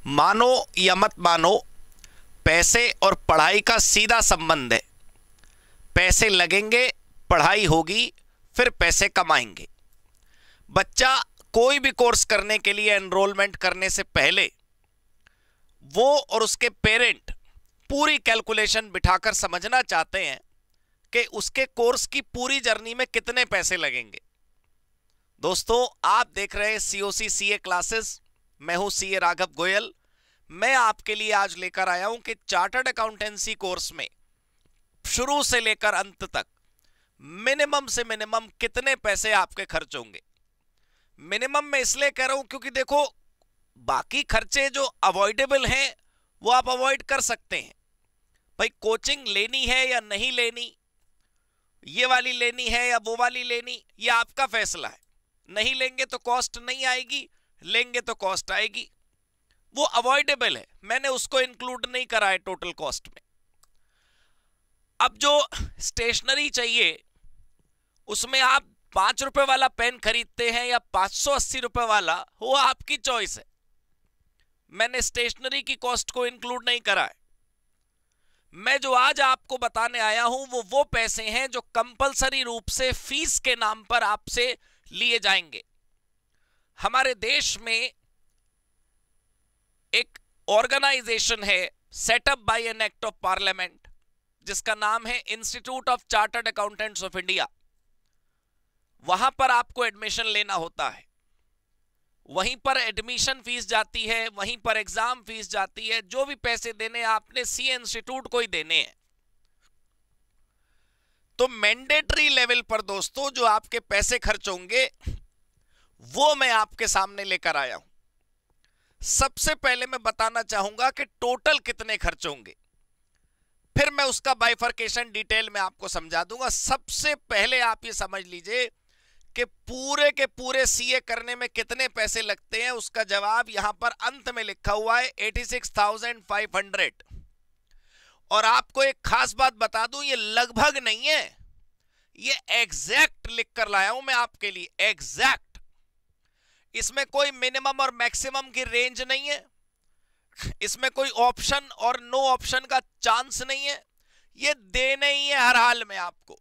मानो या मत मानो, पैसे और पढ़ाई का सीधा संबंध है। पैसे लगेंगे, पढ़ाई होगी, फिर पैसे कमाएंगे। बच्चा कोई भी कोर्स करने के लिए एनरोलमेंट करने से पहले वो और उसके पेरेंट पूरी कैलकुलेशन बिठाकर समझना चाहते हैं कि उसके कोर्स की पूरी जर्नी में कितने पैसे लगेंगे। दोस्तों, आप देख रहे हैं सीओसी सीए क्लासेस। मैं हूं सीए राघव गोयल। मैं आपके लिए आज लेकर आया हूं कि चार्टर्ड अकाउंटेंसी कोर्स में शुरू से लेकर अंत तक मिनिमम से मिनिमम कितने पैसे आपके खर्च होंगे। मिनिमम मैं इसलिए कह रहा हूं क्योंकि देखो, बाकी खर्चे जो अवॉइडेबल हैं वो आप अवॉइड कर सकते हैं। भाई, कोचिंग लेनी है या नहीं लेनी, ये वाली लेनी है या वो वाली लेनी, ये आपका फैसला है। नहीं लेंगे तो कॉस्ट नहीं आएगी, लेंगे तो कॉस्ट आएगी। वो अवॉइडेबल है, मैंने उसको इंक्लूड नहीं करा है टोटल कॉस्ट में। अब जो स्टेशनरी चाहिए उसमें आप 5 रुपए वाला पेन खरीदते हैं या 580 रुपए वाला, वो आपकी चॉइस है। मैंने स्टेशनरी की कॉस्ट को इंक्लूड नहीं करा है। मैं जो आज आपको बताने आया हूं वो पैसे हैं जो कंपलसरी रूप से फीस के नाम पर आपसे लिए जाएंगे। हमारे देश में एक ऑर्गेनाइजेशन है setup by an act of parliament, जिसका नाम है institute of chartered accountants of India. वहां पर आपको एडमिशन लेना होता है, वहीं पर एडमिशन फीस जाती है, वहीं पर एग्जाम फीस जाती है। जो भी पैसे देने आपने सीए इंस्टीट्यूट को ही देने हैं। तो मैंडेटरी लेवल पर दोस्तों जो आपके पैसे खर्च होंगे वो मैं आपके सामने लेकर आया हूं। सबसे पहले मैं बताना चाहूंगा कि टोटल कितने खर्च होंगे, फिर मैं उसका बाइफर्केशन डिटेल में आपको समझा दूंगा। सबसे पहले आप ये समझ लीजिए कि पूरे के पूरे सीए करने में कितने पैसे लगते हैं। उसका जवाब यहां पर अंत में लिखा हुआ है 86,500। और आपको एक खास बात बता दूं, ये लगभग नहीं है, ये एग्जैक्ट लिख कर लाया हूं मैं आपके लिए, एग्जैक्ट। इसमें कोई मिनिमम और मैक्सिमम की रेंज नहीं है, इसमें कोई ऑप्शन और नो ऑप्शन का चांस नहीं है। ये देने ही है हर हाल में आपको।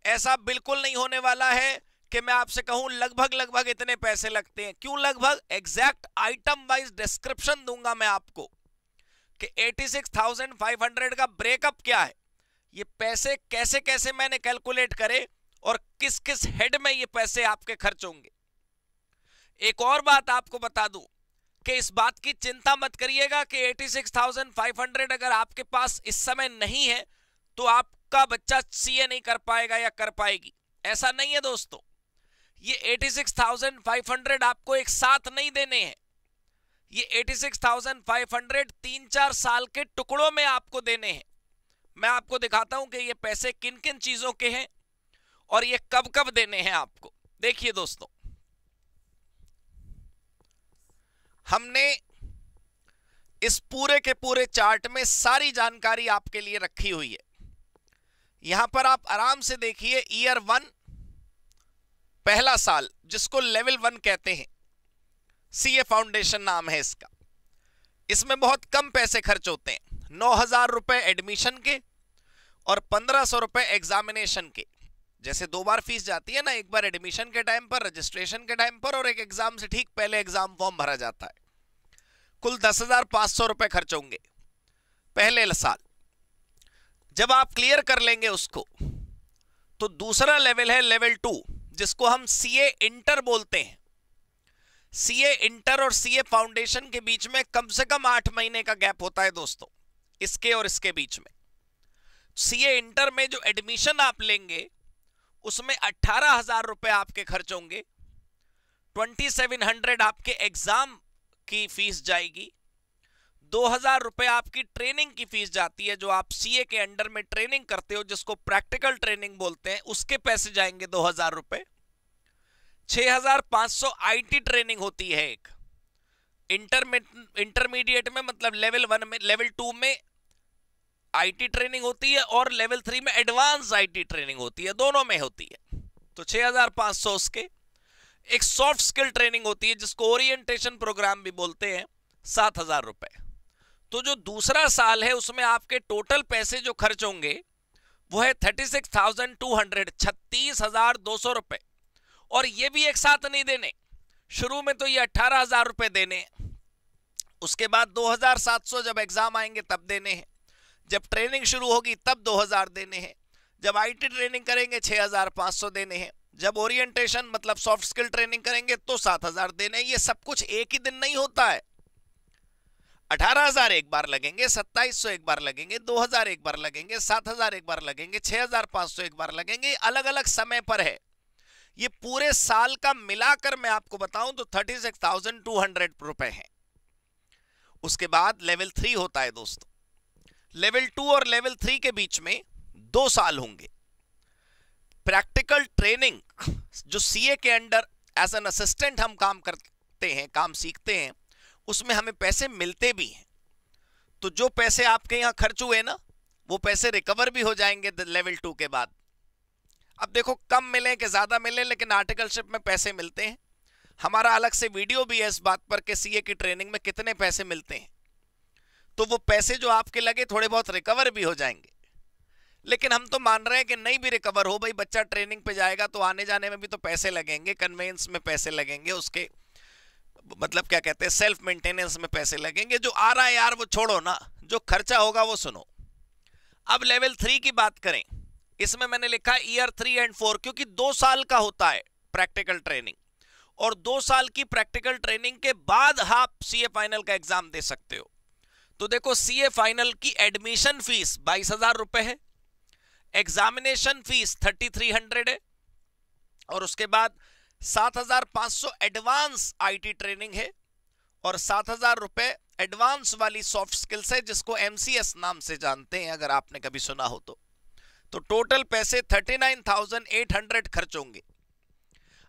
ऐसा बिल्कुल नहीं होने वाला है कि मैं आपसे कहूं लगभग लगभग इतने पैसे लगते हैं। क्यों लगभग? एग्जैक्ट आइटम वाइज डिस्क्रिप्शन दूंगा मैं आपको कि 86,500 का ब्रेकअप क्या है, ये पैसे कैसे कैसे मैंने कैलकुलेट करे और किस किस हेड में ये पैसे आपके खर्च होंगे। एक और बात आपको बता दूं कि इस बात की चिंता मत करिएगा कि 86,500 अगर आपके पास इस समय नहीं है तो आपका बच्चा सीए नहीं कर पाएगा या कर पाएगी। ऐसा नहीं है दोस्तों। ये 86,500 आपको एक साथ नहीं देने हैं। ये 86,500 3-4 साल के टुकड़ों में आपको देने हैं। मैं आपको दिखाता हूं कि ये पैसे किन किन चीजों के हैं और ये कब कब देने हैं आपको। देखिए दोस्तों, हमने इस पूरे के पूरे चार्ट में सारी जानकारी आपके लिए रखी हुई है। यहां पर आप आराम से देखिए, ईयर 1 पहला साल, जिसको लेवल 1 कहते हैं, सीए फाउंडेशन नाम है इसका। इसमें बहुत कम पैसे खर्च होते हैं, 9,000 रुपए एडमिशन के और 1,500 रुपए एग्जामिनेशन के। जैसे 2 बार फीस जाती है ना, एक बार एडमिशन के टाइम पर, रजिस्ट्रेशन के टाइम पर, और एक एग्जाम से ठीक पहले एग्जाम फॉर्म भरा जाता है। कुल 10,500 रुपए खर्च होंगे पहले साल। जब आप क्लियर कर लेंगे उसको तो दूसरा लेवल है लेवल 2, जिसको हम सीए इंटर बोलते हैं। सीए इंटर और सीए फाउंडेशन के बीच में कम से कम 8 महीने का गैप होता है दोस्तों, इसके और इसके बीच में। सीए इंटर में जो एडमिशन आप लेंगे उसमें 18,000 रुपए आपके खर्च होंगे, 2700 आपके एग्जाम की फीस जाएगी, 2,000 रुपए आपकी ट्रेनिंग की फीस जाती है, जो आप सीए के अंडर में ट्रेनिंग करते हो, जिसको प्रैक्टिकल ट्रेनिंग बोलते हैं, उसके पैसे जाएंगे 2,000 रुपए। 6,500 आईटी ट्रेनिंग होती है एक इंटरमीडिएट में, मतलब लेवल 1 में, लेवल 2 में आईटी ट्रेनिंग होती है और लेवल 3 में एडवांस आईटी ट्रेनिंग होती है, दोनों में होती है। तो 6,500 उसके। एक सॉफ्ट स्किल ट्रेनिंग होती है जिसको ओरिएंटेशन प्रोग्राम भी बोलते हैं, 7,000 रुपए। तो जो दूसरा साल है उसमें आपके टोटल पैसे जो खर्च होंगे वो है 36,200, 36,200 रुपए। और ये भी एक साथ नहीं देने, शुरू में तो ये 18,000 रुपए देने हैं, उसके बाद 2,700 जब एग्जाम आएंगे तब देने हैं, जब ट्रेनिंग शुरू होगी तब 2,000 देने हैं, जब आईटी ट्रेनिंग करेंगे 6,500 देने हैं, जब ओरिएंटेशन मतलब सॉफ्ट स्किल ट्रेनिंग करेंगे तो 7,000 देने हैं। ये सब कुछ एक ही दिन नहीं होता है। 18,000 एक बार लगेंगे, 2,700 एक बार लगेंगे, 2,000 एक बार लगेंगे, 7,000 एक बार लगेंगे, 6,500 एक बार लगेंगे, अलग अलग समय पर है। ये पूरे साल का मिलाकर मैं आपको बताऊं तो 36,200 रुपए है। उसके बाद लेवल 3 होता है दोस्तों। लेवल 2 और लेवल 3 के बीच में 2 साल होंगे। प्रैक्टिकल ट्रेनिंग जो सीए के अंडर एज एन असिस्टेंट हम काम करते हैं, काम सीखते हैं, उसमें हमें पैसे मिलते भी हैं। तो जो पैसे आपके यहां खर्च हुए ना, वो पैसे रिकवर भी हो जाएंगे लेवल 2 के बाद। अब देखो कम मिले कि ज्यादा मिले, लेकिन आर्टिकलशिप में पैसे मिलते हैं। हमारा अलग से वीडियो भी है इस बात पर कि सीए की ट्रेनिंग में कितने पैसे मिलते हैं। तो वो पैसे जो आपके लगे थोड़े बहुत रिकवर भी हो जाएंगे। लेकिन हम तो मान रहे हैं कि नहीं भी रिकवर हो, भाई बच्चा ट्रेनिंग पे जाएगा तो आने जाने में भी तो पैसे लगेंगे, कन्वेंस में पैसे लगेंगे, उसके मतलब क्या कहते हैं सेल्फ मेंटेनेंस में पैसे लगेंगे। जो आ रहा है यार वो छोड़ो ना, जो खर्चा होगा वो सुनो। अब लेवल 3 की बात करें, इसमें मैंने लिखा है ईयर 3 एंड 4, क्योंकि 2 साल का होता है प्रैक्टिकल ट्रेनिंग, और 2 साल की प्रैक्टिकल ट्रेनिंग के बाद आप सीए फाइनल का एग्जाम दे सकते हो। तो देखो सीए फाइनल की एडमिशन फीस 22,000 रुपए है, एग्जामिनेशन फीस 3,300 है, और उसके बाद 7,500 एडवांस आईटी ट्रेनिंग है, और 7,000 रुपए एडवांस वाली सॉफ्ट स्किल्स है जिसको एमसीएस नाम से जानते हैं अगर आपने कभी सुना हो तो टोटल पैसे 39,800 खर्च होंगे।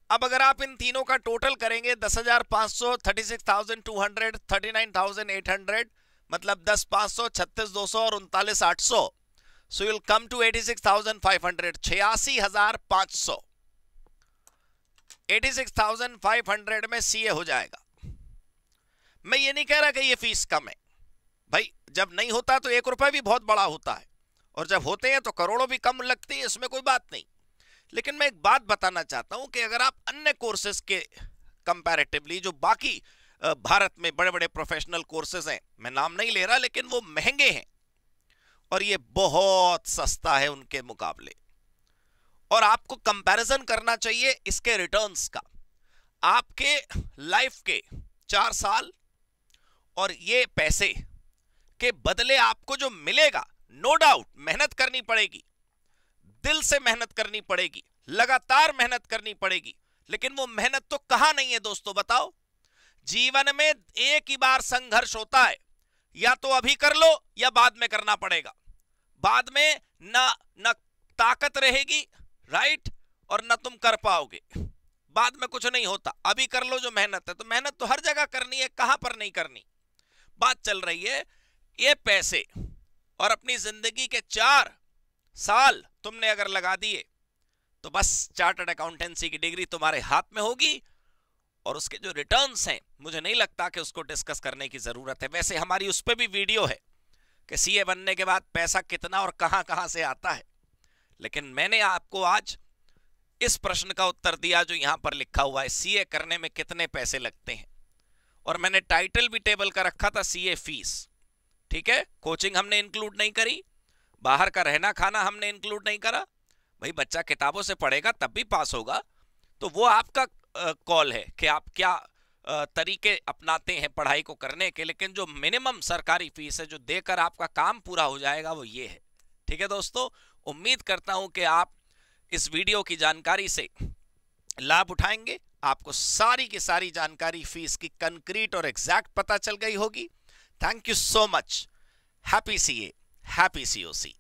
अब अगर आप इन तीनों का टोटल करेंगे 10,500, 36,200, 39,800, मतलब 10,500, 36,200 और 39,800, so you'll come to 86,500, 86,500। 86,500 में सीए हो जाएगा। मैं ये नहीं कह रहा कि ये फीस कम है भाई, जब नहीं होता तो 1 रुपया भी बहुत बड़ा होता है, और जब होते हैं तो करोड़ों भी कम लगती है, इसमें कोई बात नहीं। लेकिन मैं एक बात बताना चाहता हूं कि अगर आप अन्य कोर्सेज के कंपैरेटिवली, जो बाकी भारत में बड़े बड़े प्रोफेशनल कोर्सेज हैं, मैं नाम नहीं ले रहा, लेकिन वो महंगे हैं और ये बहुत सस्ता है उनके मुकाबले, और आपको कंपैरिजन करना चाहिए इसके रिटर्न्स का। आपके लाइफ के 4 साल और ये पैसे के बदले आपको जो मिलेगा, नो डाउट मेहनत करनी पड़ेगी, दिल से मेहनत करनी पड़ेगी, लगातार मेहनत करनी पड़ेगी, लेकिन वो मेहनत तो कहां नहीं है दोस्तों, बताओ। जीवन में एक ही बार संघर्ष होता है, या तो अभी कर लो या बाद में करना पड़ेगा। बाद में ना ताकत रहेगी, राइट, और ना तुम कर पाओगे, बाद में कुछ नहीं होता। अभी कर लो जो मेहनत है, तो मेहनत तो हर जगह करनी है, कहां पर नहीं करनी। बात चल रही है ये पैसे, और अपनी जिंदगी के 4 साल तुमने अगर लगा दिए तो बस चार्टर्ड अकाउंटेंसी की डिग्री तुम्हारे हाथ में होगी, और उसके जो रिटर्न्स हैं मुझे नहीं लगता कि उसको डिस्कस करने की जरूरत है। वैसे हमारी उस पर भी वीडियो है कि सीए बनने के बाद पैसा कितना और कहां कहां से आता है, लेकिन मैंने आपको आज इस प्रश्न का उत्तर दिया जो यहां पर लिखा हुआ है, सीए करने में कितने पैसे लगते हैं, और मैंने टाइटल भी टेबल का रखा था सीए फीस। ठीक है, कोचिंग हमने इंक्लूड नहीं करी, बाहर का रहना खाना हमने इंक्लूड नहीं करा। भाई बच्चा किताबों से पढ़ेगा तब भी पास होगा, तो वो आपका कॉल है कि आप क्या तरीके अपनाते हैं पढ़ाई को करने के, लेकिन जो मिनिमम सरकारी फीस है जो देकर आपका काम पूरा हो जाएगा वो ये है। ठीक है दोस्तों, उम्मीद करता हूं कि आप इस वीडियो की जानकारी से लाभ उठाएंगे, आपको सारी की सारी जानकारी फीस की कंक्रीट और एग्जैक्ट पता चल गई होगी। Thank you so much. Happy CA, happy COC.